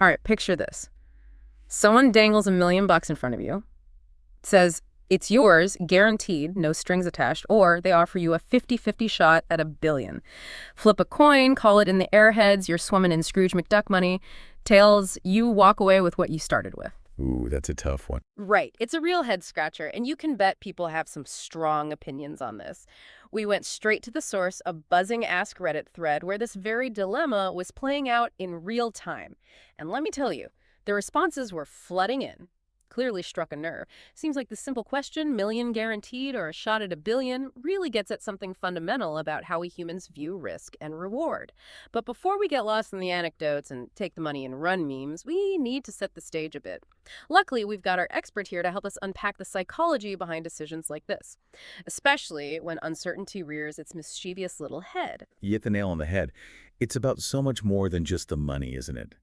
All right, picture this. Someone dangles $1 million in front of you, says it's yours, guaranteed, no strings attached, or they offer you a 50-50 shot at $1 billion. Flip a coin, call it in the airheads, you're swimming in Scrooge McDuck money. Tails, you walk away with what you started with. Ooh, that's a tough one. Right. It's a real head scratcher, and you can bet people have some strong opinions on this. We went straight to the source, a buzzing Ask Reddit thread where this very dilemma was playing out in real time. And let me tell you, the responses were flooding in. Clearly struck a nerve. Seems like the simple question, million guaranteed or a shot at $1 billion, really gets at something fundamental about how we humans view risk and reward. But before we get lost in the anecdotes and take the money and run memes, we need to set the stage a bit. Luckily, we've got our expert here to help us unpack the psychology behind decisions like this, especially when uncertainty rears its mischievous little head. You hit the nail on the head. It's about so much more than just the money, isn't it?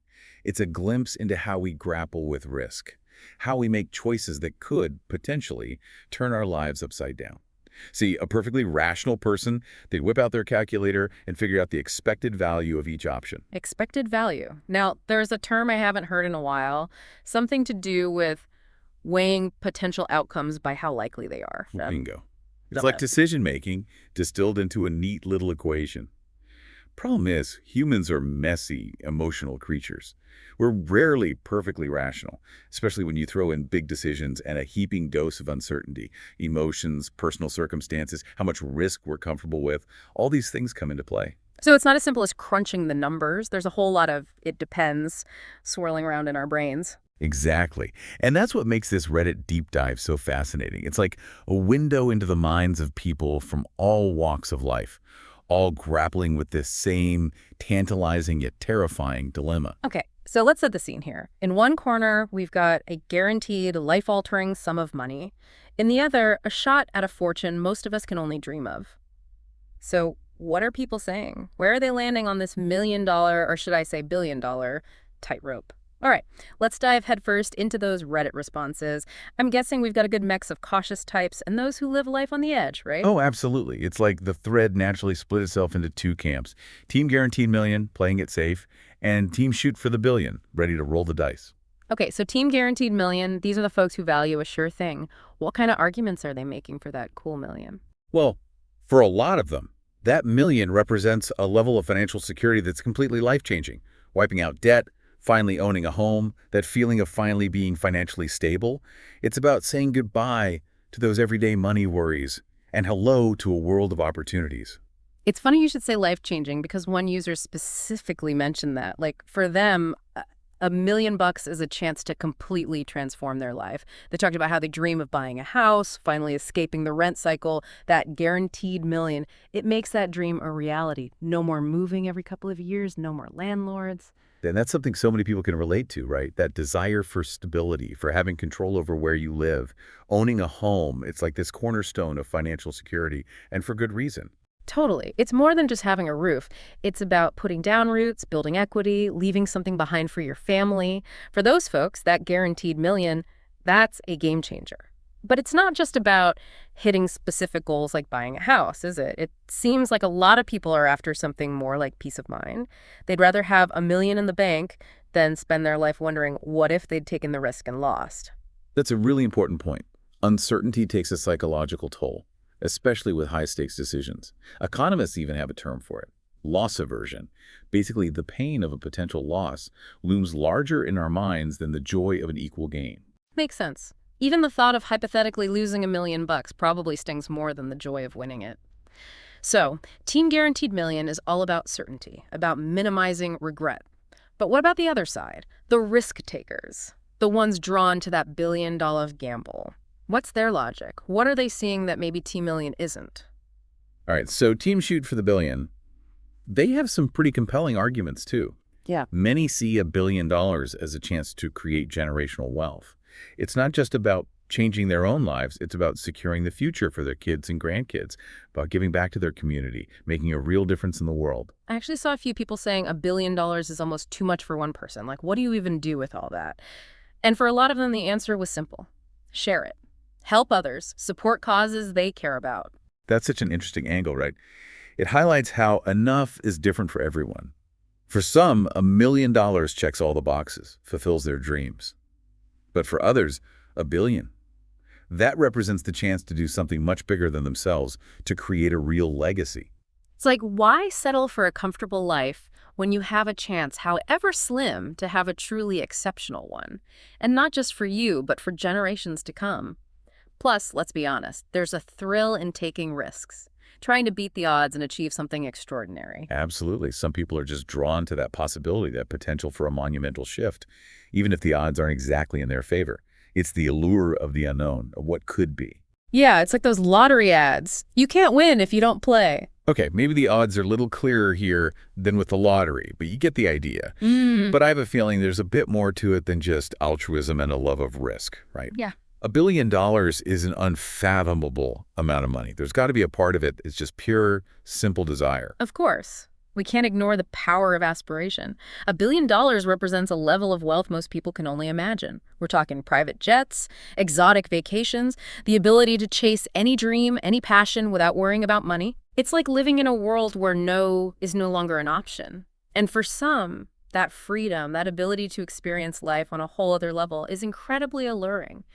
It's a glimpse into how we grapple with risk, how we make choices that could, potentially, turn our lives upside down. See, a perfectly rational person, they'd whip out their calculator and figure out the expected value of each option. Expected value. Now, there's a term I haven't heard in a while, something to do with weighing potential outcomes by how likely they are. Bingo. It's Don't like know. decision-making distilled into a neat little equation. Problem is, humans are messy, emotional creatures. We're rarely perfectly rational, especially when you throw in big decisions and a heaping dose of uncertainty. Emotions, personal circumstances, how much risk we're comfortable with, all these things come into play. So it's not as simple as crunching the numbers. There's a whole lot of "it depends" swirling around in our brains. Exactly. And that's what makes this Reddit deep dive so fascinating. It's like a window into the minds of people from all walks of life, all grappling with this same tantalizing yet terrifying dilemma. Okay, so let's set the scene here. In one corner, we've got a guaranteed, life-altering sum of money. In the other, a shot at a fortune most of us can only dream of. So what are people saying? Where are they landing on this $1 million, or should I say $1 billion, tightrope? All right, let's dive headfirst into those Reddit responses. I'm guessing we've got a good mix of cautious types and those who live life on the edge, right? Oh, absolutely. It's like the thread naturally split itself into two camps. Team Guaranteed Million, playing it safe, and Team Shoot for the Billion, ready to roll the dice. Okay, so Team Guaranteed Million, these are the folks who value a sure thing. What kind of arguments are they making for that cool million? Well, for a lot of them, that million represents a level of financial security that's completely life-changing. Wiping out debt, finally owning a home, that feeling of finally being financially stable. It's about saying goodbye to those everyday money worries and hello to a world of opportunities. It's funny you should say life-changing because one user specifically mentioned that. Like, for them, $1 million is a chance to completely transform their life. They talked about how they dream of buying a house, finally escaping the rent cycle, that guaranteed million. It makes that dream a reality. No more moving every couple of years, no more landlords. And that's something so many people can relate to, right? That desire for stability, for having control over where you live. Owning a home, it's like this cornerstone of financial security, and for good reason. Totally. It's more than just having a roof. It's about putting down roots, building equity, leaving something behind for your family. For those folks, that guaranteed million, that's a game changer. But it's not just about hitting specific goals like buying a house, is it? It seems like a lot of people are after something more like peace of mind. They'd rather have $1 million in the bank than spend their life wondering what if they'd taken the risk and lost. That's a really important point. Uncertainty takes a psychological toll, especially with high-stakes decisions. Economists even have a term for it, loss aversion. Basically, the pain of a potential loss looms larger in our minds than the joy of an equal gain. Makes sense. Even the thought of hypothetically losing $1 million probably stings more than the joy of winning it. So, Team Guaranteed Million is all about certainty, about minimizing regret. But what about the other side? The risk takers, the ones drawn to that billion-dollar gamble. What's their logic? What are they seeing that maybe Team Million isn't? All right, so Team Shoot for the Billion, they have some pretty compelling arguments too. Yeah. Many see $1 billion as a chance to create generational wealth. It's not just about changing their own lives, it's about securing the future for their kids and grandkids, about giving back to their community, making a real difference in the world. I actually saw a few people saying $1 billion is almost too much for one person. Like, what do you even do with all that? And for a lot of them, the answer was simple. Share it. Help others. Support causes they care about. That's such an interesting angle, right? It highlights how enough is different for everyone. For some, $1 million checks all the boxes, fulfills their dreams. But for others, a billion. That represents the chance to do something much bigger than themselves, to create a real legacy. It's like, why settle for a comfortable life when you have a chance, however slim, to have a truly exceptional one? And not just for you, but for generations to come. Plus, let's be honest, there's a thrill in taking risks, trying to beat the odds and achieve something extraordinary. Absolutely. Some people are just drawn to that possibility, that potential for a monumental shift, even if the odds aren't exactly in their favor. It's the allure of the unknown, of what could be. Yeah, it's like those lottery ads. You can't win if you don't play. Okay, maybe the odds are a little clearer here than with the lottery, but you get the idea. Mm. But I have a feeling there's a bit more to it than just altruism and a love of risk, right? Yeah. $1 billion is an unfathomable amount of money. There's got to be a part of it that's just pure, simple desire. Of course. We can't ignore the power of aspiration. $1 billion represents a level of wealth most people can only imagine. We're talking private jets, exotic vacations, the ability to chase any dream, any passion without worrying about money. It's like living in a world where no is no longer an option. And for some, that freedom, that ability to experience life on a whole other level is incredibly alluring.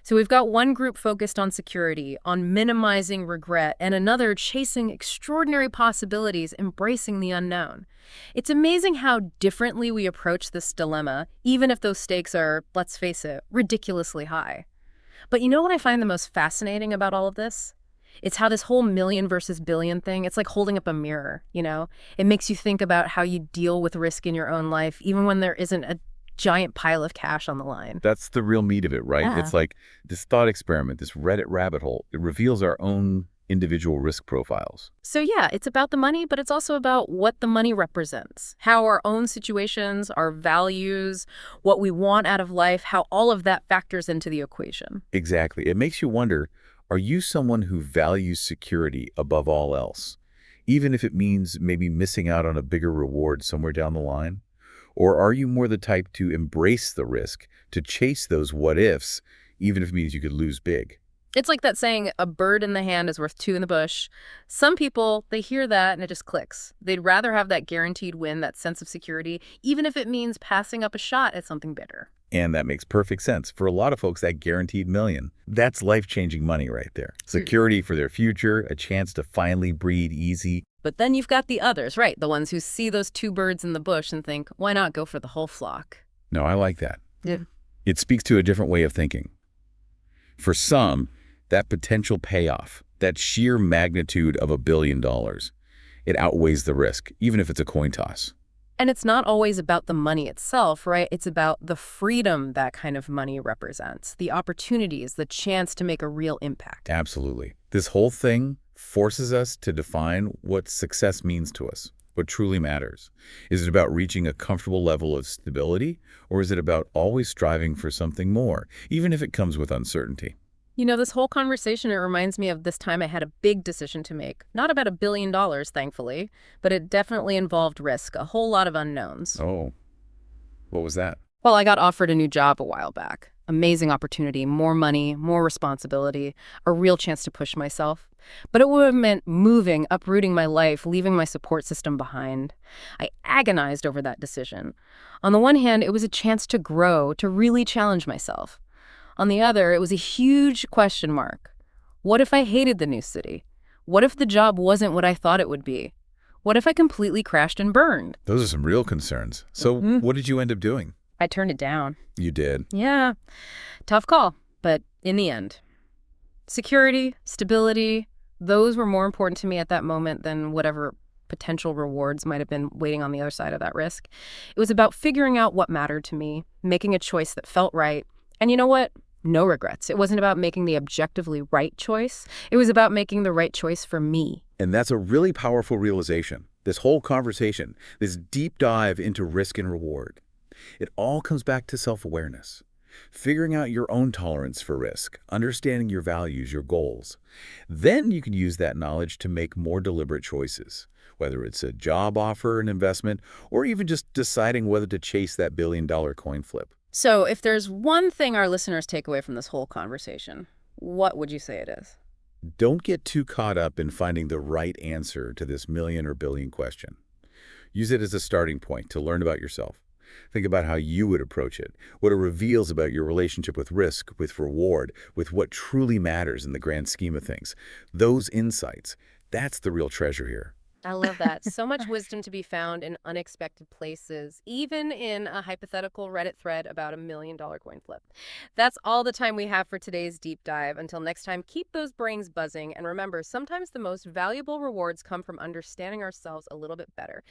So we've got one group focused on security, on minimizing regret, and another chasing extraordinary possibilities, embracing the unknown. It's amazing how differently we approach this dilemma, even if those stakes are, let's face it, ridiculously high. But you know what I find the most fascinating about all of this? It's how this whole million versus billion thing, it's like holding up a mirror, you know? It makes you think about how you deal with risk in your own life, even when there isn't a giant pile of cash on the line. That's the real meat of it, right? Yeah. It's like this thought experiment, this Reddit rabbit hole. It reveals our own individual risk profiles. So yeah, it's about the money, but it's also about what the money represents, how our own situations, our values, what we want out of life, how all of that factors into the equation. Exactly. It makes you wonder, are you someone who values security above all else, even if it means maybe missing out on a bigger reward somewhere down the line? Or are you more the type to embrace the risk, to chase those what-ifs, even if it means you could lose big? It's like that saying, a bird in the hand is worth two in the bush. Some people, they hear that and it just clicks. They'd rather have that guaranteed win, that sense of security, even if it means passing up a shot at something bigger. And that makes perfect sense. For a lot of folks, that guaranteed million, that's life-changing money right there. Security for their future, a chance to finally breathe easy. But then you've got the others, right? The ones who see those two birds in the bush and think, why not go for the whole flock? No, I like that. Yeah. It speaks to a different way of thinking. For some, that potential payoff, that sheer magnitude of $1 billion, it outweighs the risk, even if it's a coin toss. And it's not always about the money itself, right? It's about the freedom that kind of money represents, the opportunities, the chance to make a real impact. Absolutely. This whole thing forces us to define what success means to us, what truly matters. Is it about reaching a comfortable level of stability, or is it about always striving for something more, even if it comes with uncertainty? You know, this whole conversation, it reminds me of this time I had a big decision to make. Not about $1 billion, thankfully, but it definitely involved risk, a whole lot of unknowns. Oh, what was that? Well, I got offered a new job a while back. Amazing opportunity, more money, more responsibility, a real chance to push myself. But it would have meant moving, uprooting my life, leaving my support system behind. I agonized over that decision. On the one hand, it was a chance to grow, to really challenge myself. On the other, it was a huge question mark. What if I hated the new city? What if the job wasn't what I thought it would be? What if I completely crashed and burned? Those are some real concerns. So what did you end up doing? I turned it down. You did. Yeah, tough call, but in the end. Security, stability, those were more important to me at that moment than whatever potential rewards might have been waiting on the other side of that risk. It was about figuring out what mattered to me, making a choice that felt right. And you know what? No regrets. It wasn't about making the objectively right choice. It was about making the right choice for me. And that's a really powerful realization. This whole conversation, this deep dive into risk and reward, it all comes back to self-awareness. Figuring out your own tolerance for risk, understanding your values, your goals. Then you can use that knowledge to make more deliberate choices, whether it's a job offer, an investment, or even just deciding whether to chase that billion-dollar coin flip. So if there's one thing our listeners take away from this whole conversation, what would you say it is? Don't get too caught up in finding the right answer to this million or billion question. Use it as a starting point to learn about yourself. Think about how you would approach it, what it reveals about your relationship with risk, with reward, with what truly matters in the grand scheme of things. Those insights, that's the real treasure here. I love that. So much wisdom to be found in unexpected places, even in a hypothetical Reddit thread about $1 million coin flip. That's all the time we have for today's deep dive. Until next time, keep those brains buzzing. And remember, sometimes the most valuable rewards come from understanding ourselves a little bit better.